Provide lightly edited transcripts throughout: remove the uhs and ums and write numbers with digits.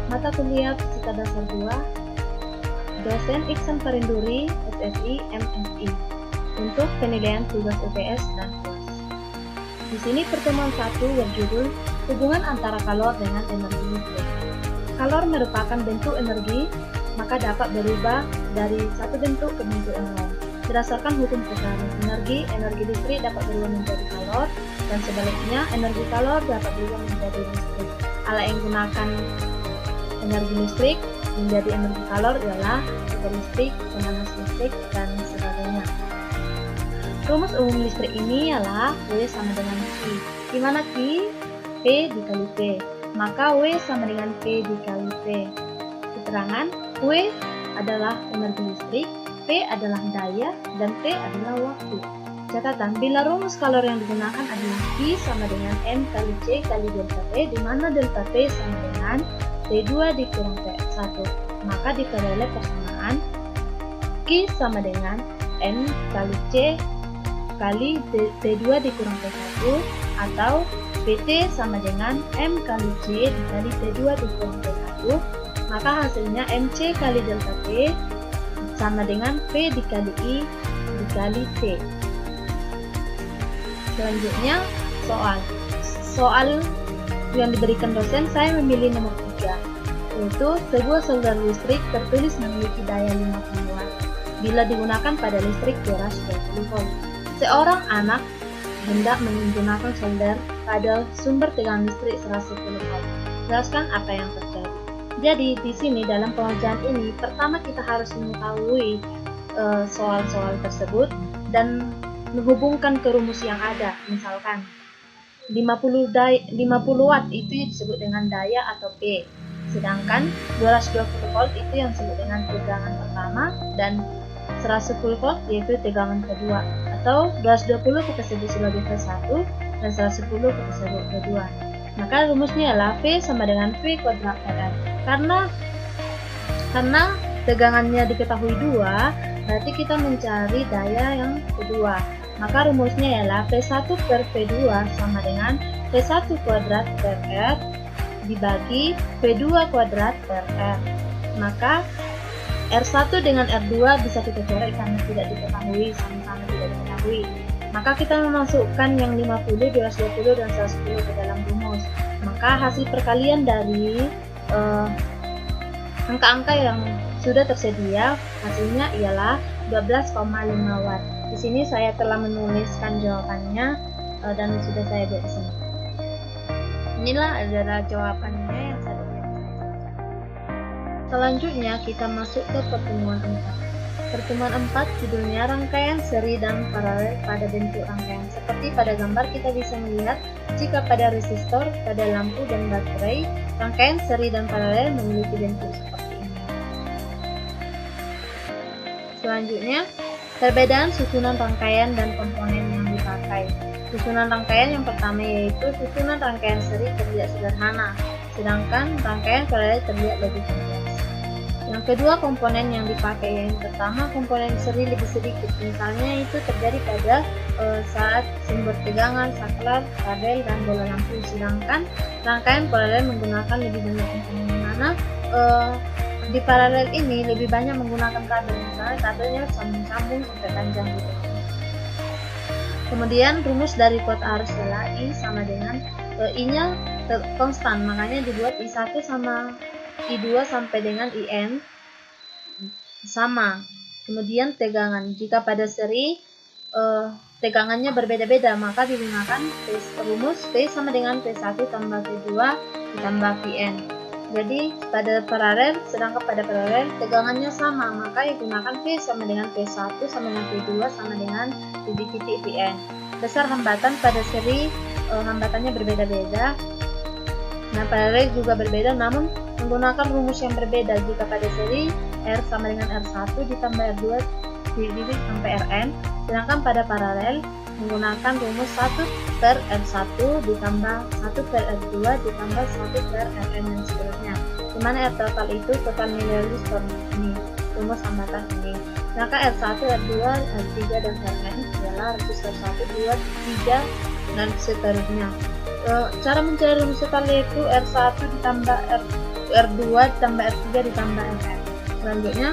Mata kuliah Fisika Dasar 2, dosen Iksan Parinduri, SSI, MSI, untuk penilaian tugas UTS dan UAS. Di sini pertemuan 1 berjudul hubungan antara kalor dengan energi listrik. Kalor merupakan bentuk energi, maka dapat berubah dari satu bentuk ke bentuk yang lain. Berdasarkan hukum tekanan energi listrik dapat berubah menjadi kalor, dan sebaliknya energi kalor dapat berubah menjadi listrik. Alat yang gunakan energi listrik menjadi energi kalor ialah suhu listrik, pemanas listrik, dan sebagainya. Rumus umum listrik ini ialah W sama dengan Q. Di mana Q? P dikali P. Maka W sama dengan P dikali P. Keterangan, W adalah energi listrik, P adalah daya, dan T adalah waktu. Catatan, bila rumus kalor yang digunakan adalah Q sama dengan M kali C kali delta T, di mana delta T sama dengan T2 dikurang T1. Maka diperoleh persamaan Q sama dengan M kali C kali T2 dikurang T1, atau PT sama dengan M kali C dikali T2 dikurang T1. Maka hasilnya MC kali delta T sama dengan P dikali I dikali T. Selanjutnya soal yang diberikan dosen, saya memilih nomor 3, yaitu sebuah solder listrik tertulis memiliki daya 50 watt bila digunakan pada listrik 220 volt. Seorang anak hendak menggunakan solder pada sumber tegangan listrik 110 volt. Jelaskan apa yang terjadi. Jadi di sini dalam pengerjaan ini pertama kita harus mengetahui soal-soal tersebut dan menghubungkan ke rumus yang ada. Misalkan 50 watt itu disebut dengan daya atau P, sedangkan 220 volt itu yang disebut dengan tegangan pertama, dan 110 volt yaitu tegangan kedua, atau 220 kita sebut sebagai V1 dan 110 kita sebut V2. Maka rumusnya adalah V sama dengan V kuadrat RR. Karena tegangannya diketahui 2, berarti kita mencari daya yang kedua. Maka rumusnya ialah V1 per V2 sama dengan V1 kuadrat per R dibagi V2 kuadrat per R. Maka R1 dengan R2 bisa kita coret karena tidak diketahui, sama-sama tidak diketahui. Maka kita memasukkan yang 50, 220, dan 110 ke dalam rumus. Maka hasil perkalian dari angka-angka yang sudah tersedia, hasilnya ialah 12,5 watt. Di sini saya telah menuliskan jawabannya dan sudah saya buat di sini. Inilah adalah jawabannya yang saya tulis. Selanjutnya kita masuk ke pertemuan 4. Pertemuan 4 judulnya rangkaian seri dan paralel pada bentuk rangkaian. Seperti pada gambar kita bisa melihat jika pada resistor, pada lampu dan baterai, rangkaian seri dan paralel memiliki bentuk seperti ini. Selanjutnya, perbedaan susunan rangkaian dan komponen yang dipakai. Susunan rangkaian yang pertama yaitu susunan rangkaian seri terlihat sederhana, sedangkan rangkaian paralel terlihat lebih kompleks. Yang kedua, komponen yang dipakai. Yang pertama, komponen seri lebih sedikit. Misalnya itu terjadi pada saat sumber tegangan, saklar, kabel, dan bola lampu. Sedangkan rangkaian paralel menggunakan lebih banyak komponen, di mana di paralel ini lebih banyak menggunakan kabel. Misalnya kabelnya sambung sampai panjang gitu. Kemudian rumus dari kuat arus adalah I sama dengan I-nya konstan, makanya dibuat I1 sama I2 sampai dengan IN sama. Kemudian tegangan, jika pada seri tegangannya berbeda-beda, maka digunakan rumus P sama dengan P1 tambah P2 ditambah Pn. Jadi pada paralel, sedangkan pada paralel tegangannya sama, maka digunakan P sama dengan P1 sama dengan P2 sama dengan titik Pn. Besar hambatan pada seri hambatannya berbeda-beda. Nah, paralel juga berbeda namun menggunakan rumus yang berbeda. Jika pada seri R sama dengan R1 ditambah R2 sampai Rn, sedangkan pada paralel menggunakan rumus 1 per R1 ditambah 1 per R2 ditambah 1 per Rn dan seterusnya, dimana R total itu total nilai resistor ini, rumus hambatan ini. Maka R1, R2, R3, dan Rn adalah resistor 1, 2, 3, dan seterusnya. Cara mencari rumus total yaitu R1 ditambah R2 ditambah R3 ditambah Rf. Selanjutnya,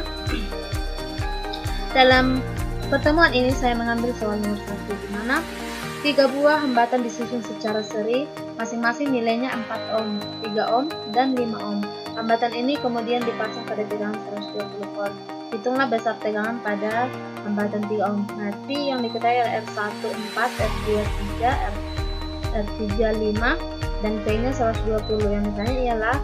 dalam pertemuan ini saya mengambil soal nomor 1, di mana 3 buah hambatan disusun secara seri, masing-masing nilainya 4 ohm, 3 ohm, dan 5 ohm. Hambatan ini kemudian dipasang pada tegangan 120 volt. Hitunglah besar tegangan pada hambatan 3 ohm. Nanti yang diketahui adalah R1 4, R2 3, R3 5, dan V-nya 120. Yang ditanya ialah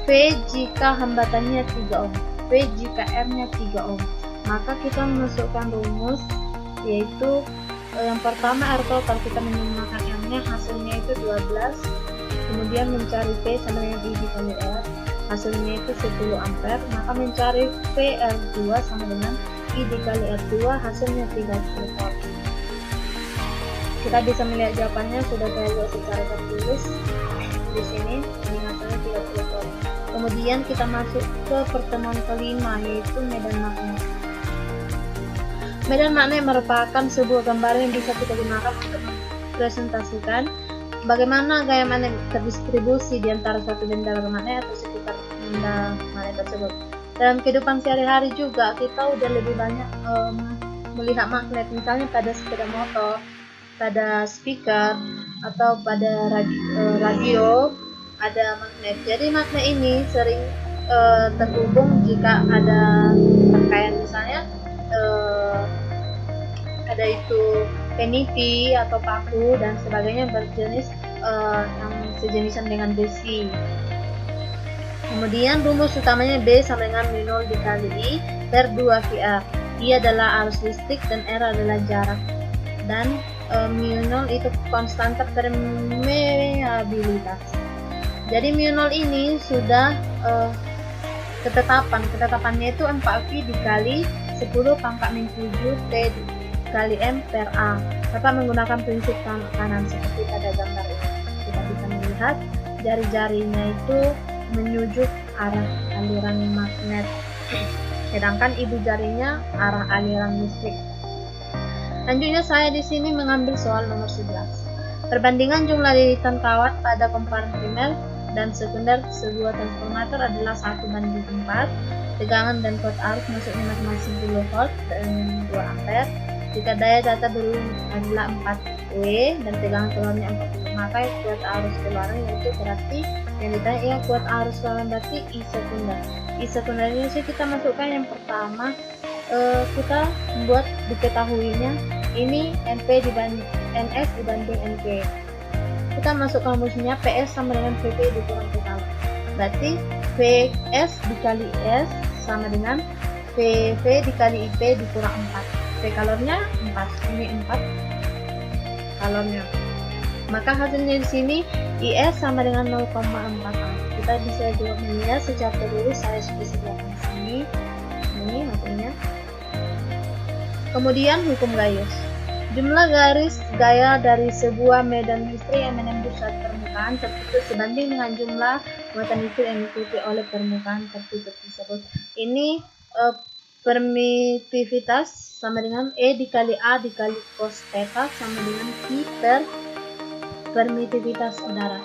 V jika hambatannya 3 ohm, V jika R-nya 3 ohm. Maka kita memasukkan rumus, yaitu yang pertama R total, kita menggunakan R-nya, hasilnya itu 12, kemudian mencari V sama dengan I dikali R, hasilnya itu 10 ampere, maka mencari V R2 sama dengan I dikali R2, hasilnya 30 volt. Kita bisa melihat jawabannya, sudah saya buat secara tertulis di sini, ini hasilnya 30 volt. Kemudian kita masuk ke pertemuan kelima, yaitu medan magnet. Medan magnet merupakan sebuah gambaran yang bisa kita gunakan untuk mempresentasikan bagaimana gaya magnet terdistribusi di antara suatu benda magnet atau sekitar benda magnet tersebut. Dalam kehidupan sehari-hari juga kita udah lebih banyak melihat magnet, misalnya pada sepeda motor, pada speaker, atau pada radio ada magnet. Jadi magnet ini sering terhubung jika ada rangkaian, misalnya ada itu peniti atau paku dan sebagainya berjenis yang sejenisan dengan besi. Kemudian rumus utamanya B sama dengan mu0 dikali I per 2VR. I adalah arus listrik dan R adalah jarak, dan mu0 itu konstanta permeabilitas. Jadi mu0 ini sudah ketetapannya itu 4V dikali 10 pangkat min 7 T kali M per A. Dapat menggunakan prinsip kanan seperti pada gambar ini. Kita bisa melihat jari-jarinya itu menuju arah aliran magnet, sedangkan ibu jarinya arah aliran listrik. Selanjutnya saya di sini mengambil soal nomor 11. Perbandingan jumlah lilitan kawat pada komponen primer dan sekunder sebuah transformator adalah 1:4. Tegangan dan kuat arus masuknya masing-masing 10 volt dan 2 ampere. Jika daya data berulang adalah 4W dan tegangan keluarnya 40, maka kuat arus keluarnya yaitu berarti yang ditanya ya kuat arus keluarnya berarti I sekunder. I sekunder ini sih kita masukkan yang pertama, kita membuat diketahuinya ini NP dibanding NS dibanding NP. Kita masukkan rumusnya PS sama dengan VP dikurang PK. Berarti PS dikali S sama dengan PV dikali IP dikurang 4. V kalornya 4, ini 4 kalornya. Maka hasilnya di sini IS sama dengan 0,4 A. Kita bisa juga melihat secara tertulis, saya spesifikasikan di sini. Ini hasilnya. Kemudian hukum Gauss. Jumlah garis gaya dari sebuah medan listrik yang menembus permukaan tertutup sebanding dengan jumlah muatan listrik yang diikuti oleh permukaan tertutup tersebut. Ini permitivitas sama dengan E dikali A dikali cos theta sama dengan I per permitivitas udara.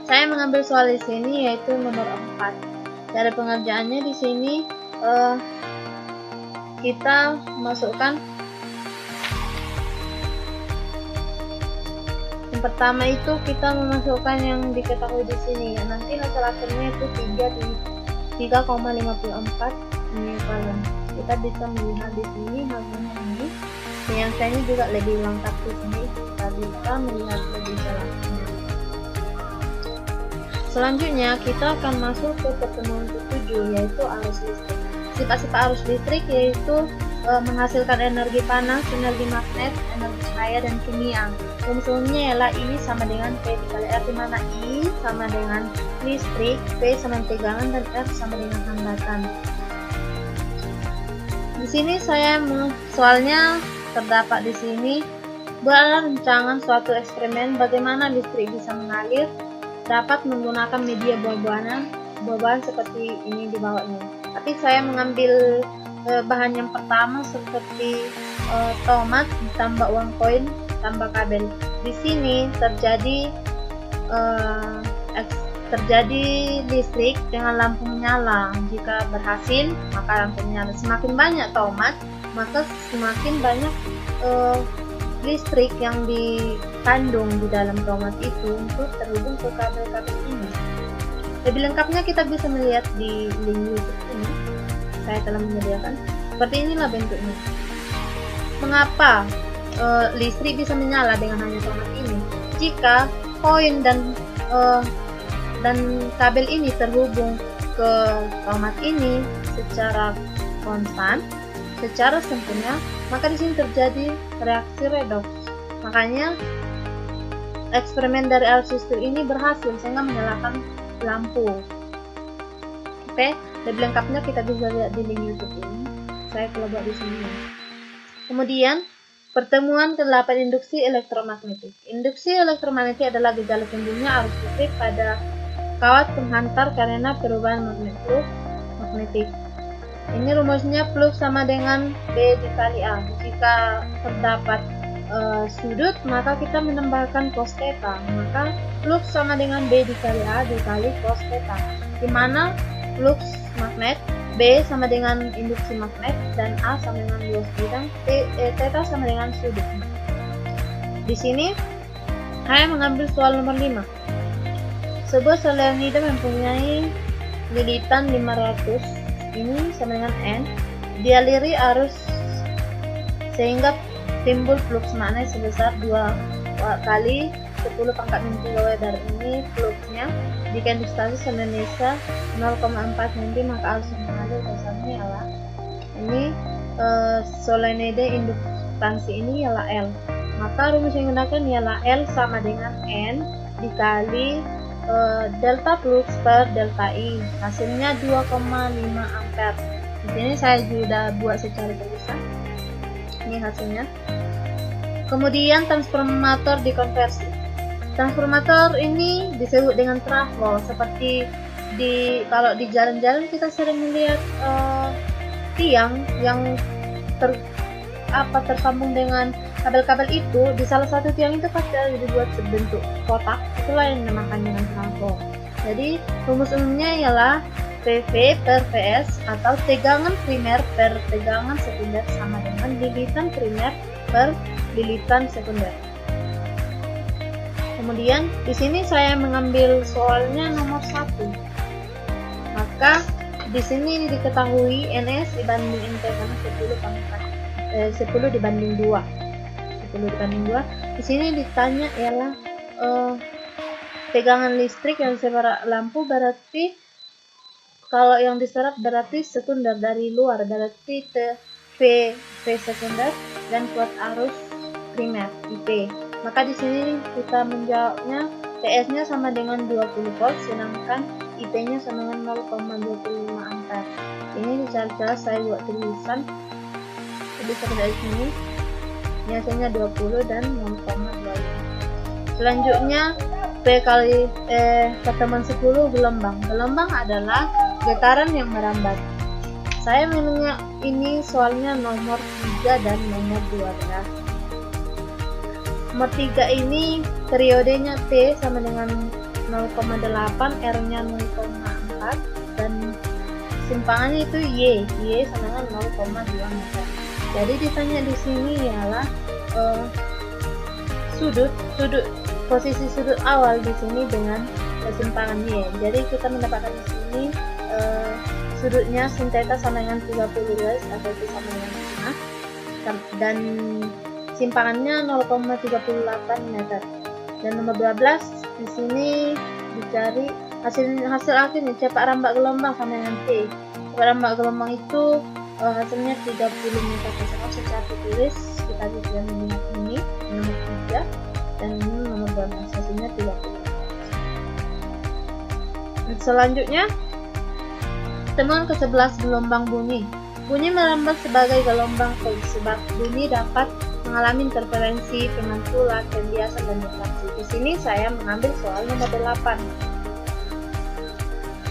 Saya mengambil soal di sini yaitu nomor 4. Cara pengerjaannya di sini kita masukkan yang pertama itu kita memasukkan yang diketahui di sini. Nanti hasil akhirnya itu 3,54 newton. Kita bisa melihat di sini hasilnya ini. Yang saya juga lebih lengkap di sini, kita bisa melihat lebih jelas. Selanjutnya kita akan masuk ke pertemuan ke-7 yaitu arus listrik. Sifat-sifat arus listrik yaitu menghasilkan energi panas, energi magnet, energi cahaya dan kimia. Rumusnya ialah I sama dengan P dikali R, di mana I sama dengan listrik, P sama tegangan dan R sama dengan hambatan. Di sini saya soalnya terdapat di sini, buatlah rancangan suatu eksperimen bagaimana listrik bisa mengalir dapat menggunakan media buah-buahan seperti ini di bawah ini. Tapi saya mengambil bahan yang pertama seperti tomat ditambah uang koin tambah kabel. Di sini terjadi terjadi listrik dengan lampu menyala. Jika berhasil, maka lampu menyala. Semakin banyak tomat, maka semakin banyak listrik yang dikandung di dalam tomat itu untuk terhubung ke kabel-kabel ini. Lebih lengkapnya kita bisa melihat di link YouTube ini. Saya telah menyediakan. Seperti inilah bentuknya. Mengapa listrik bisa menyala dengan hanya tomat ini? Jika koin dan kabel ini terhubung ke tomat ini secara konstan, secara sempurna, maka di sini terjadi reaksi redoks. Makanya eksperimen dari Alcester ini berhasil sehingga menyalakan lampu. Oke, lebih lengkapnya kita bisa lihat di link YouTube ini. Saya telah buat di sini. Kemudian pertemuan ke-8 induksi elektromagnetik. Induksi elektromagnetik adalah gejala timbulnya arus listrik pada kawat penghantar karena perubahan flux magnetik. Ini rumusnya flux sama dengan B dikali A. Jika terdapat sudut, maka kita menambahkan cos theta. Maka flux sama dengan B dikali A dikali cos theta. Di mana flux magnet B sama dengan induksi magnet dan A sama dengan luas bidang, theta sama dengan sudut. Di sini saya mengambil soal nomor 5. Sebuah solenoida mempunyai lilitan 500, ini sama dengan N, dialiri arus sehingga timbul flux magnet sebesar 2 kali 10 pangkat min kilowatt. Ini fluxnya jika induksi Indonesia 0,4 mili, maka arus mengalir dasarnya ialah ini solenoida induksi ini ialah L. Maka rumus yang digunakan ialah L sama dengan N dikali delta flux per delta I, hasilnya 2,5 ampere. Di sini saya sudah buat secara tulisan. Ini hasilnya. Kemudian transformator dikonversi. Transformator ini disebut dengan trafo. Seperti kalau di jalan-jalan kita sering melihat tiang yang tersambung dengan kabel-kabel itu. Di salah satu tiang itu pasti dibuat sebentuk kotak, itulah yang dinamakan dengan trafo. Jadi rumus umumnya ialah PV per PS atau tegangan primer per tegangan sekunder sama dengan lilitan primer per lilitan sekunder. Kemudian di sini saya mengambil soalnya nomor 1. Maka di sini diketahui NS dibanding NT karena 10 dibanding 2. 10 dibanding 2. Di sini ditanya ialah tegangan listrik yang diserap lampu, berarti kalau yang diserap berarti sekunder dari luar, berarti V sekunder dan kuat arus primer IP. Maka di sini kita menjawabnya PS-nya sama dengan 20 volt, sedangkan IP-nya sama dengan 0,25 ampere. Ini secara saya buat tulisan. Jadi dari sini biasanya 20 dan 0,25. Selanjutnya P kali pertemuan 10 gelombang. Gelombang adalah getaran yang merambat. Saya mengingat ini soalnya nomor 3 dan nomor 12. Nomor 3 ini periodenya T sama dengan 0,8, R-nya 0,4 dan simpangannya itu Y sama dengan 0,2 meter. Jadi ditanya di sini ialah posisi sudut awal di sini dengan simpangan Y. Jadi kita mendapatkan di sini sudutnya sin theta sama dengan 30 derajat atau itu sama dengan 5 dan simpangannya 0,38 meter. Dan nomor 12 di sini dicari hasil akhirnya cepat rambat gelombang sama dengan T. Cepat rambat gelombang itu hasilnya 30 meter per second. Secara tertulis kita bisa melihat ini nomor 3 dan ini nomor 12, hasilnya 30. Selanjutnya temuan ke-11 gelombang bunyi. Bunyi merambat sebagai gelombang sebab bunyi dapat mengalami interferensi, pemantulan, pembiasan, dan refraksi. Di sini saya mengambil soal nomor 8.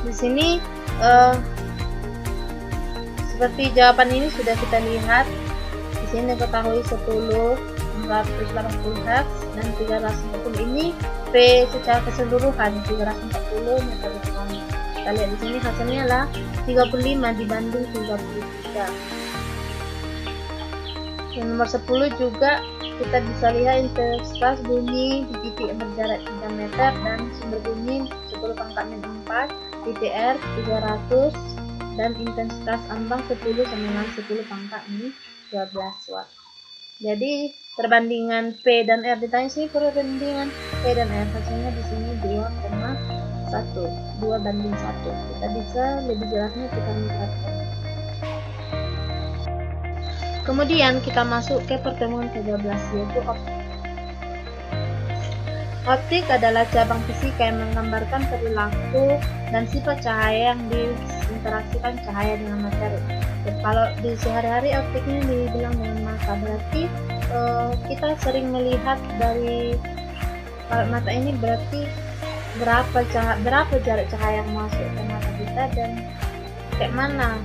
Di sini seperti jawaban ini sudah kita lihat. Di sini diketahui 10 480 Hz dan 340 ini P secara keseluruhan 340 meter kubik. Kita lihat di sini hasilnya lah 35 dibanding 33. Yang nomor 10 juga kita bisa lihat intensitas bunyi di titik berjarak 3 meter dan sumber bunyi 10 pangkat min 4, TTR 300 dan intensitas ambang 10 sama dengan 10 pangkat min 12 watt. Jadi perbandingan P dan R ditanya sini, perbandingan P dan R hasilnya di sini 2,1 Kita bisa lebih jelasnya kita menerapkan. Kemudian kita masuk ke pertemuan 13 yaitu optik. Optik adalah cabang fisika yang menggambarkan perilaku dan sifat cahaya yang diinteraksikan cahaya dengan materi. Kalau di sehari-hari optik ini dibilang dengan mata, berarti kita sering melihat dari mata ini, berarti berapa jarak cahaya yang masuk ke mata kita dan kayak mana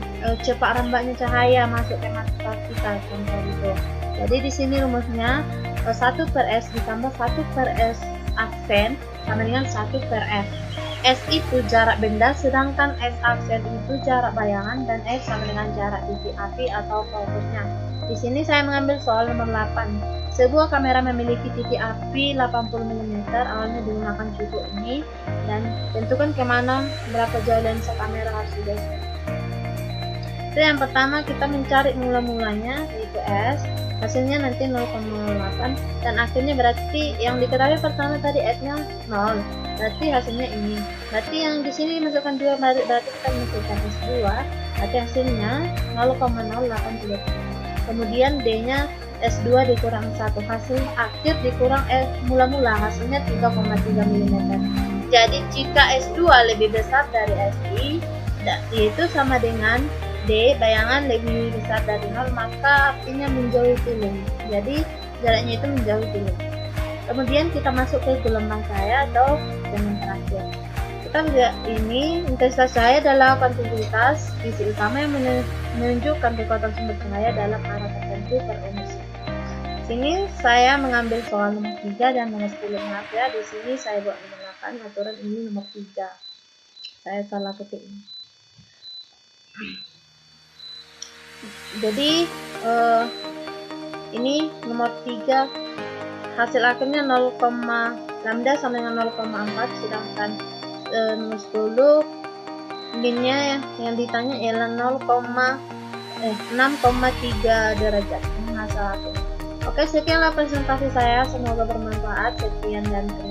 cepat rambatnya cahaya masuk ke mata kita, contoh itu. Jadi di sini rumusnya 1/S ditambah 1/S aksen sama dengan 1/F. S itu jarak benda, sedangkan S aksen itu jarak bayangan, dan S sama dengan jarak titik api atau fokusnya. Di sini saya mengambil soal nomor 8. Sebuah kamera memiliki titik api 80 mm, awalnya digunakan cucuk ini, dan tentukan kemana berapa jauh lensa kamera harus digeser. Itu yang pertama, kita mencari mula-mulanya yaitu S, hasilnya nanti 0,08 dan akhirnya berarti yang diketahui pertama tadi S-nya 0, berarti hasilnya ini. Berarti yang di sini masukkan 2, berarti kita masukkan S2, berarti hasilnya 0,083. Kemudian D-nya S2 dikurang 1, hasil akhir dikurang mula-mula, hasilnya 3,3 mm. Jadi jika S2 lebih besar dari SI, yaitu sama dengan D, bayangan lebih besar dari 0, maka artinya menjauhi tiling. Jadi jaraknya itu menjauhi tiling. Kemudian kita masuk ke gelombang cahaya atau dengan terakhir. Kita lihat ini intensitas cahaya adalah kuantitas sisi utama yang menunjukkan kekuatan sumber cahaya dalam arah tertentu per unit. Sini saya mengambil soal nomor 3 dan nomor 10. Maaf ya, di sini saya buat menggunakan aturan ini nomor 3. Saya salah ketik. Jadi ini nomor 3 hasil akhirnya 0, lambda sama dengan 0,4, sedangkan nomor 10 minnya yang ditanya ialah 6,3 derajat. Ini hasil akhirnya. Oke, sekianlah presentasi saya, semoga bermanfaat. Sekian dan terima kasih.